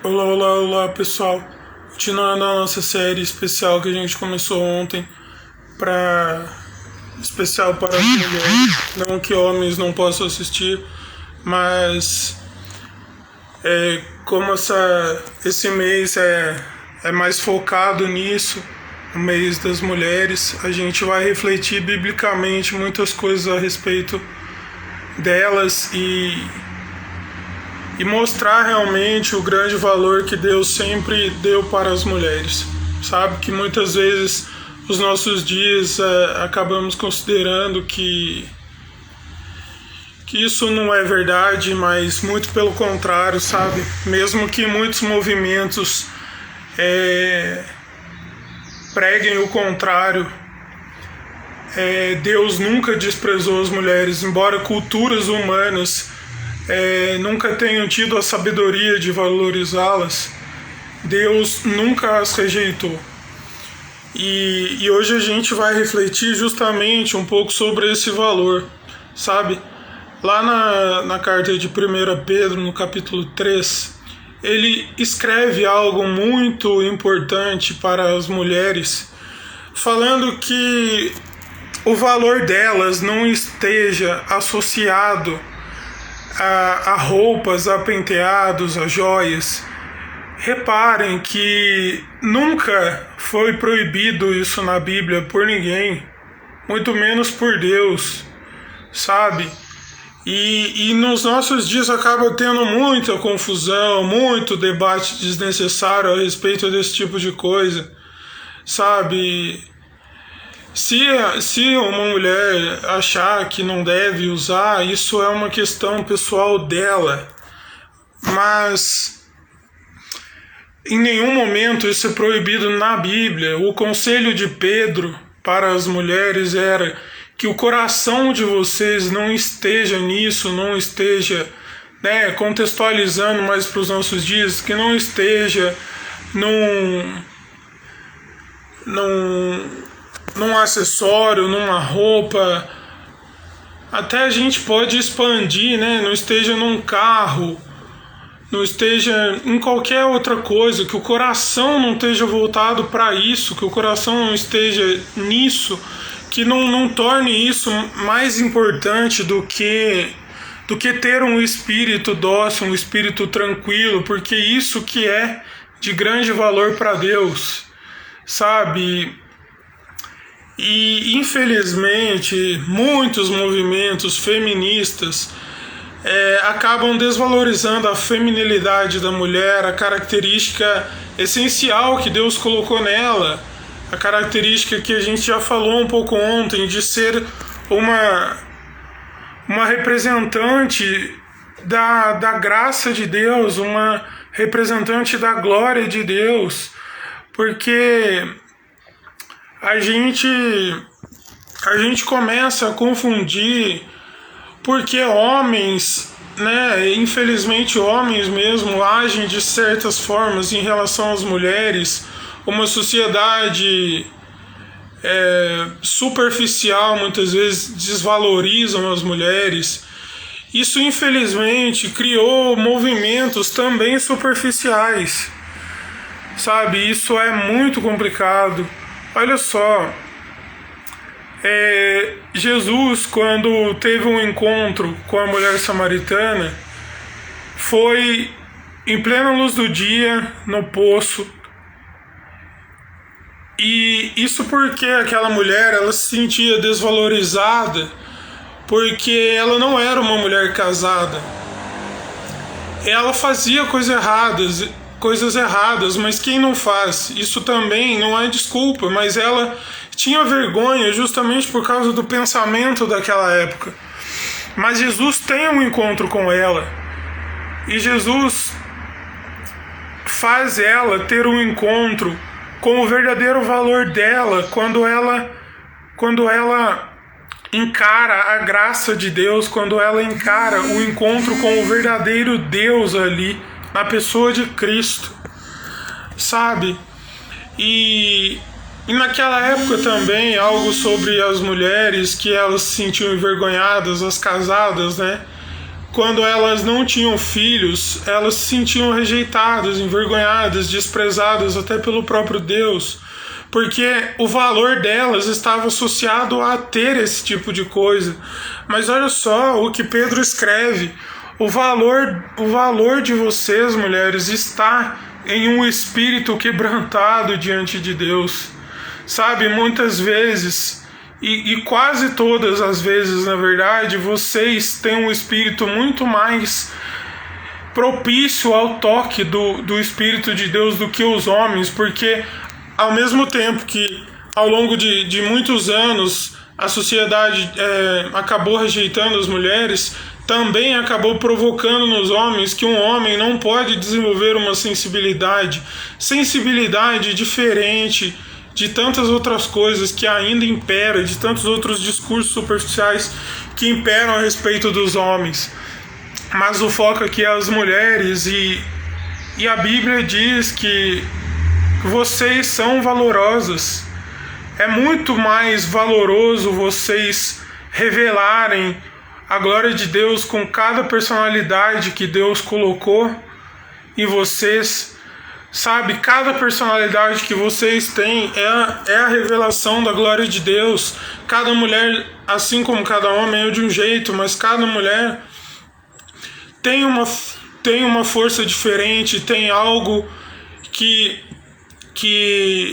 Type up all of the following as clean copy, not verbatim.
Olá, olá, olá pessoal. Continuando a nossa série especial que a gente começou ontem, especial para as mulheres. Não que homens não possam assistir, mas como esse mês é mais focado nisso, no mês das mulheres, a gente vai refletir biblicamente muitas coisas a respeito delas e mostrar realmente o grande valor que Deus sempre deu para as mulheres. Sabe que muitas vezes os nossos dias acabamos considerando que isso não é verdade, mas muito pelo contrário, sabe? Mesmo que muitos movimentos preguem o contrário, Deus nunca desprezou as mulheres, embora culturas humanas nunca tenham tido a sabedoria de valorizá-las. Deus nunca as rejeitou. E hoje a gente vai refletir justamente um pouco sobre esse valor, sabe? Lá na carta de 1 Pedro, no capítulo 3, ele escreve algo muito importante para as mulheres, falando que o valor delas não esteja associado a roupas, a penteados, a joias. Reparem que nunca foi proibido isso na Bíblia por ninguém, muito menos por Deus, sabe? E nos nossos dias acaba tendo muita confusão, muito debate desnecessário a respeito desse tipo de coisa, sabe? Se uma mulher achar que não deve usar, isso é uma questão pessoal dela. Mas em nenhum momento isso é proibido na Bíblia. O conselho de Pedro para as mulheres era que o coração de vocês não esteja nisso, não esteja, contextualizando mais para os nossos dias, que não esteja num acessório, numa roupa. Até a gente pode expandir, não esteja num carro, não esteja em qualquer outra coisa, que o coração não esteja voltado para isso, que o coração não esteja nisso, que não torne isso mais importante do que ter um espírito dócil, um espírito tranquilo, porque isso que é de grande valor para Deus, sabe? E infelizmente muitos movimentos feministas acabam desvalorizando a feminilidade da mulher, a característica essencial que Deus colocou nela, a característica que a gente já falou um pouco ontem, de ser uma representante da graça de Deus, uma representante da glória de Deus, porque a gente começa a confundir, porque homens, infelizmente homens mesmo, agem de certas formas em relação às mulheres, uma sociedade superficial, muitas vezes desvalorizam as mulheres. Isso infelizmente criou movimentos também superficiais, sabe? Isso é muito complicado. Olha só, Jesus, quando teve um encontro com a mulher samaritana, foi em plena luz do dia, no poço. E isso porque aquela mulher, ela se sentia desvalorizada, porque ela não era uma mulher casada. Ela fazia coisas erradas, mas quem não faz? Isso também não é desculpa, mas ela tinha vergonha justamente por causa do pensamento daquela época. Mas Jesus tem um encontro com ela, e Jesus faz ela ter um encontro com o verdadeiro valor dela, quando ela encara a graça de Deus, quando ela encara o encontro com o verdadeiro Deus ali, na pessoa de Cristo, sabe? E naquela época também, algo sobre as mulheres, que elas se sentiam envergonhadas, as casadas, quando elas não tinham filhos, elas se sentiam rejeitadas, envergonhadas, desprezadas até pelo próprio Deus, porque o valor delas estava associado a ter esse tipo de coisa. Mas olha só o que Pedro escreve: o valor de vocês, mulheres, está em um espírito quebrantado diante de Deus. Sabe, muitas vezes, e quase todas as vezes, na verdade, vocês têm um espírito muito mais propício ao toque do Espírito de Deus do que os homens, porque ao mesmo tempo que ao longo de muitos anos a sociedade acabou rejeitando as mulheres, também acabou provocando nos homens que um homem não pode desenvolver uma sensibilidade diferente de tantas outras coisas que ainda imperam, de tantos outros discursos superficiais que imperam a respeito dos homens. Mas o foco aqui é as mulheres, e a Bíblia diz que vocês são valorosas. É muito mais valoroso vocês revelarem a glória de Deus com cada personalidade que Deus colocou em vocês. Sabe, cada personalidade que vocês têm é a revelação da glória de Deus. Cada mulher, assim como cada homem, é de um jeito, mas cada mulher tem uma força diferente, tem algo que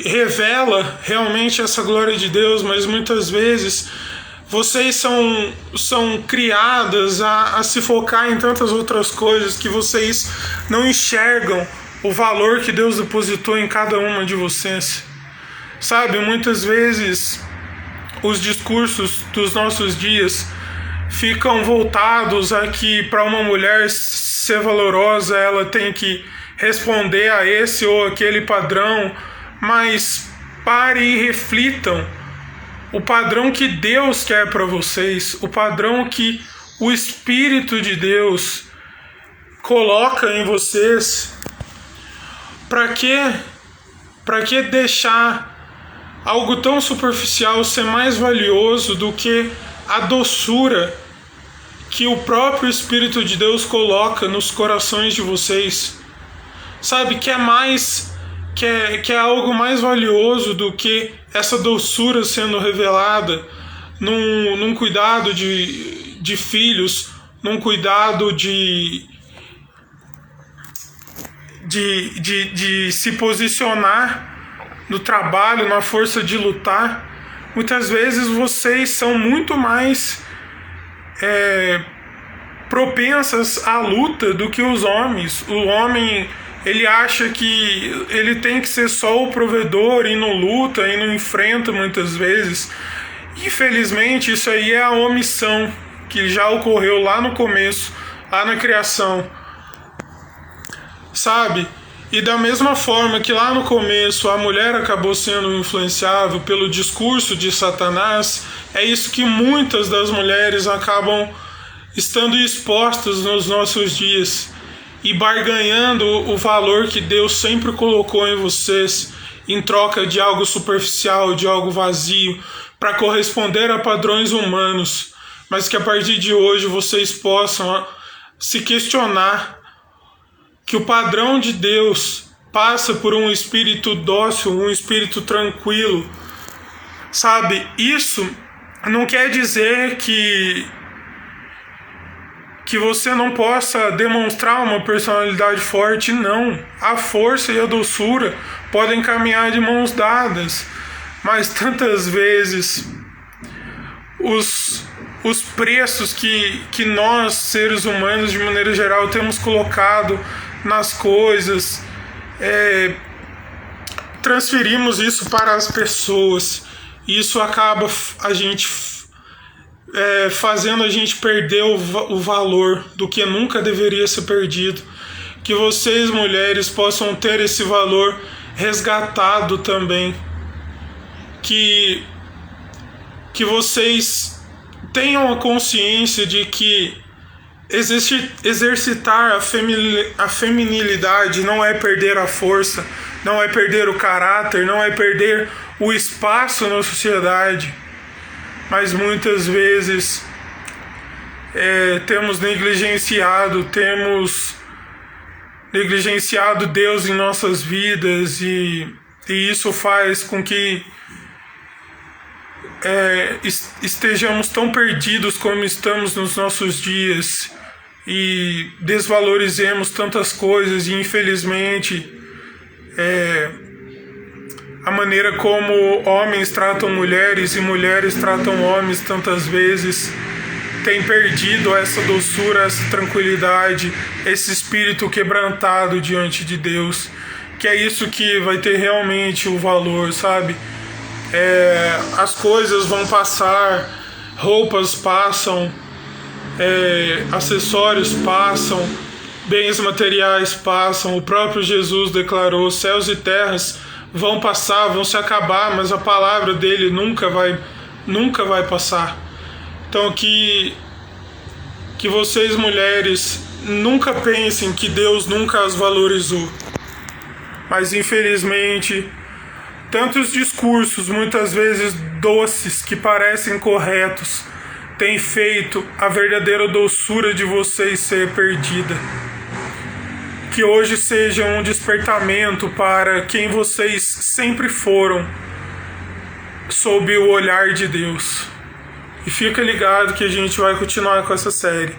revela realmente essa glória de Deus. Mas muitas vezes vocês são criadas a se focar em tantas outras coisas que vocês não enxergam o valor que Deus depositou em cada uma de vocês. Sabe, muitas vezes os discursos dos nossos dias ficam voltados a que para uma mulher ser valorosa ela tem que responder a esse ou aquele padrão, mas pare e reflitam o padrão que Deus quer para vocês, o padrão que o Espírito de Deus coloca em vocês. Para que deixar algo tão superficial ser mais valioso do que a doçura que o próprio Espírito de Deus coloca nos corações de vocês? Sabe, que é algo mais valioso do que essa doçura sendo revelada num cuidado de filhos, num cuidado de se posicionar no trabalho, na força de lutar. Muitas vezes vocês são muito mais propensas à luta do que os homens. O homem, ele acha que ele tem que ser só o provedor e não luta e não enfrenta muitas vezes. Infelizmente, isso aí é a omissão que já ocorreu lá no começo, lá na criação. Sabe? E da mesma forma que lá no começo a mulher acabou sendo influenciável pelo discurso de Satanás, é isso que muitas das mulheres acabam estando expostas nos nossos dias e barganhando o valor que Deus sempre colocou em vocês em troca de algo superficial, de algo vazio, para corresponder a padrões humanos, mas que a partir de hoje vocês possam se questionar que o padrão de Deus passa por um espírito dócil, um espírito tranquilo. Sabe, isso não quer dizer que você não possa demonstrar uma personalidade forte, não. A força e a doçura podem caminhar de mãos dadas, mas tantas vezes os preços que nós, seres humanos, de maneira geral, temos colocado nas coisas, transferimos isso para as pessoas, e isso acaba fazendo a gente perder o valor do que nunca deveria ser perdido. Que vocês, mulheres, possam ter esse valor resgatado também, que vocês tenham a consciência de que exercitar a feminilidade não é perder a força, não é perder o caráter, não é perder o espaço na sociedade, mas muitas vezes temos negligenciado Deus em nossas vidas e isso faz com que estejamos tão perdidos como estamos nos nossos dias e desvalorizemos tantas coisas e infelizmente a maneira como homens tratam mulheres e mulheres tratam homens tantas vezes tem perdido essa doçura, essa tranquilidade, esse espírito quebrantado diante de Deus, que é isso que vai ter realmente o valor, sabe? As coisas vão passar, roupas passam, acessórios passam, bens materiais passam. O próprio Jesus declarou: céus e terras vão passar, vão se acabar, mas a palavra dele nunca vai passar. Então que vocês mulheres nunca pensem que Deus nunca as valorizou, mas infelizmente tantos discursos, muitas vezes doces, que parecem corretos, têm feito a verdadeira doçura de vocês ser perdida. Que hoje seja um despertamento para quem vocês sempre foram, sob o olhar de Deus. E fica ligado que a gente vai continuar com essa série.